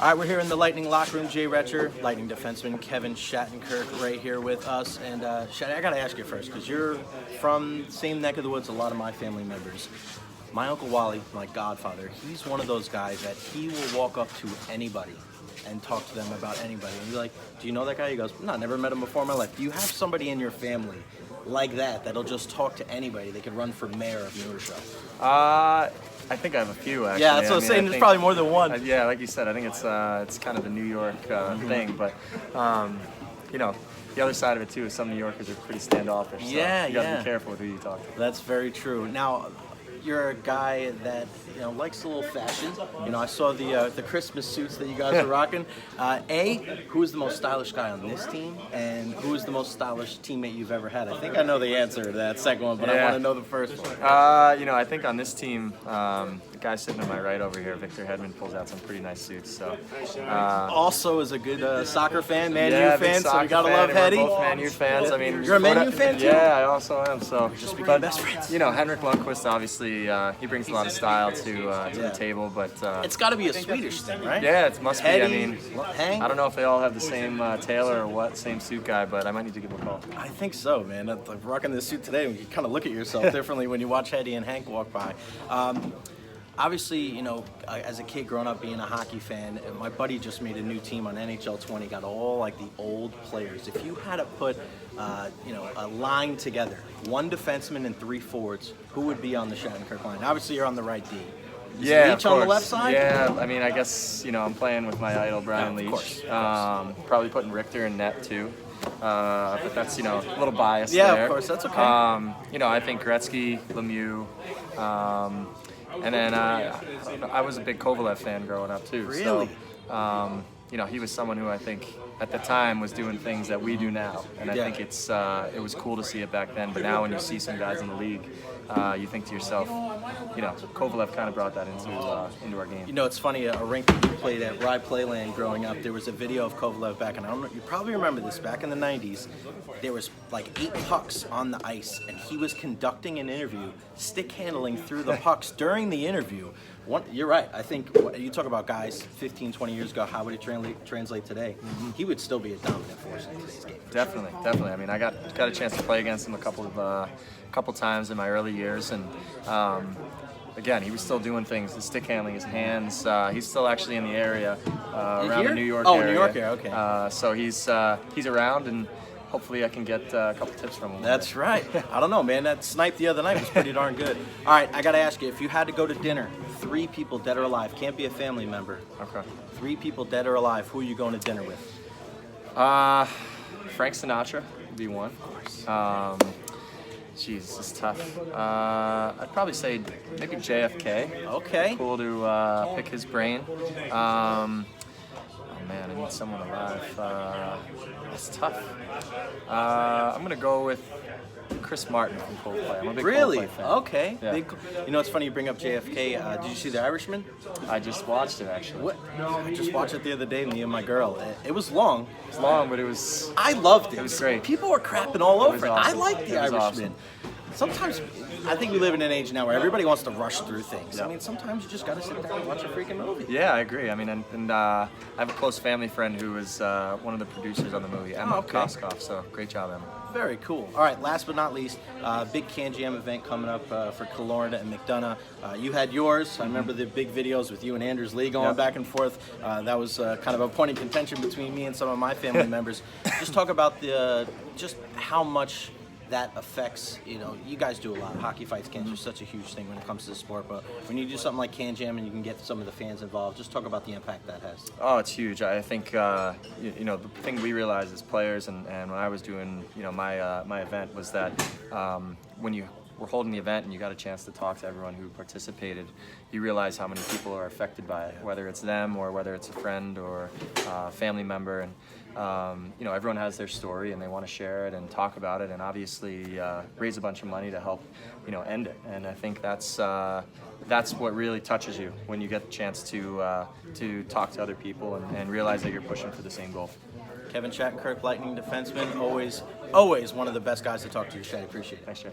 All right, we're here in the Lightning locker room. Jay Retcher, Lightning defenseman Kevin Shattenkirk right here with us. And Shatty, I got to ask you first, because you're from the same neck of the woods a lot of my family members. My Uncle Wally, my godfather, he's one of those guys that he will walk up to anybody and talk to them about anybody. And you're like, do you know that guy? He goes, no, never met him before in my life. Do you have somebody in your family like that that'll just talk to anybody? They could run for mayor of New York. I think I have a few, actually. Yeah, that's what I'm saying. There's probably more than one. Yeah, like you said, I think it's kind of a New York thing. But, you know, the other side of it, too, is some New Yorkers are pretty standoffish. So you got to be careful with who you talk to. That's very true. Now, you're a guy that, you know, likes a little fashion. You know, I saw the Christmas suits that you guys are rocking. Who is the most stylish guy on this team, and who is the most stylish teammate you've ever had? I think I know the answer to that second one, but I want to know the first one. You know, I think on this team, the guy sitting to my right over here, Victor Hedman, pulls out some pretty nice suits. So, also is a good soccer fan, Man U fan, so we gotta love Hetty. We're both Man U fans. I mean, you're a Man U fan too? Yeah, I also am. So just become best friends. You know, Henrik Lundqvist, obviously, he brings a lot of style to the table, but it's got to be a Swedish thing, right? Yeah, it must Hetty, be. I mean, I don't know if they all have the same tailor or what, same suit guy, but I might need to give him a call. I think so, man. I'm rocking this suit today. You kind of look at yourself differently when you watch Hetty and Hank walk by. Obviously, you know, as a kid growing up being a hockey fan, my buddy just made a new team on NHL 20, got all like the old players. If you had to put, you know, a line together, one defenseman and three forwards, who would be on the Shattenkirk line? Obviously, you're on the right D. Yeah, Leach on the left side? Yeah, I mean, I guess, you know, I'm playing with my idol, Brian Leach. Course. Probably putting Richter in net, too. But that's, you know, a little biased there. Yeah, of course, that's okay. You know, I think Gretzky, Lemieux, and then I was a big Kovalev fan growing up, too. Really? So, you know, he was someone who I think at the time was doing things that we do now. And I think it was cool to see it back then. But now when you see some guys in the league, you think to yourself, you know, Kovalev kind of brought that into our game. You know, it's funny, a rink that you played at, Rye Playland growing up, there was a video of Kovalev back, and I don't know, you probably remember this, back in the 90s, there was like 8 pucks on the ice, and he was conducting an interview, stick handling through the pucks during the interview. You're right. I think you talk about guys 15, 20 years ago, how would it translate today? He would still be a dominant force in today's game. Definitely. I mean, I got a chance to play against him a couple times in my early years, and again, he was still doing things, his stick handling, his hands. He's still actually in the area around the New York area. Oh, New York area, okay. So he's around, and hopefully I can get a couple tips from him. That's right. I don't know, man. That snipe the other night was pretty darn good. All right, I got to ask you, if you had to go to dinner, 3 people dead or alive, can't be a family member. Okay. 3 people dead or alive, who are you going to dinner with? Frank Sinatra would be one. Of course. Jeez, this is tough. I'd probably say maybe JFK. Okay. Cool to pick his brain. Oh man, I need someone alive. It's tough. I'm gonna go with Chris Martin from Coldplay. I'm a big Coldplay fan. Okay. Yeah. You know, it's funny you bring up JFK. Did you see The Irishman? I just watched it actually. What? I just watched it the other day, me and my girl. It was long. It's long, but it was. I loved it. It was great. People were crapping all over it. Awesome. I like The Irishman. Awesome. Sometimes, I think we live in an age now where everybody wants to rush through things. I mean, sometimes you just got to sit down and watch a freaking movie. Yeah, I agree. I mean, and I have a close family friend who was one of the producers on the movie, Emma Koskoff, so great job, Emma. Very cool. All right, last but not least, big Can Jam event coming up for Killorn and McDonough. You had yours. I remember the big videos with you and Anders Lee going back and forth. That was kind of a point of contention between me and some of my family members. Just talk about just how much that affects, you know, you guys do a lot. Hockey fights, cans are such a huge thing when it comes to the sport, but when you do something like Can Jam and you can get some of the fans involved, just talk about the impact that has. Oh, it's huge. I think, you know, the thing we realized as players and when I was doing, you know, my event was that when you were holding the event and you got a chance to talk to everyone who participated, you realize how many people are affected by it, whether it's them or whether it's a friend or a family member. And you know, everyone has their story and they want to share it and talk about it and obviously raise a bunch of money to help, you know, end it. And I think that's what really touches you when you get the chance to talk to other people and realize that you're pushing for the same goal. Kevin Shattenkirk, Lightning defenseman, always one of the best guys to talk to. Shay, appreciate it. Thanks, Jay.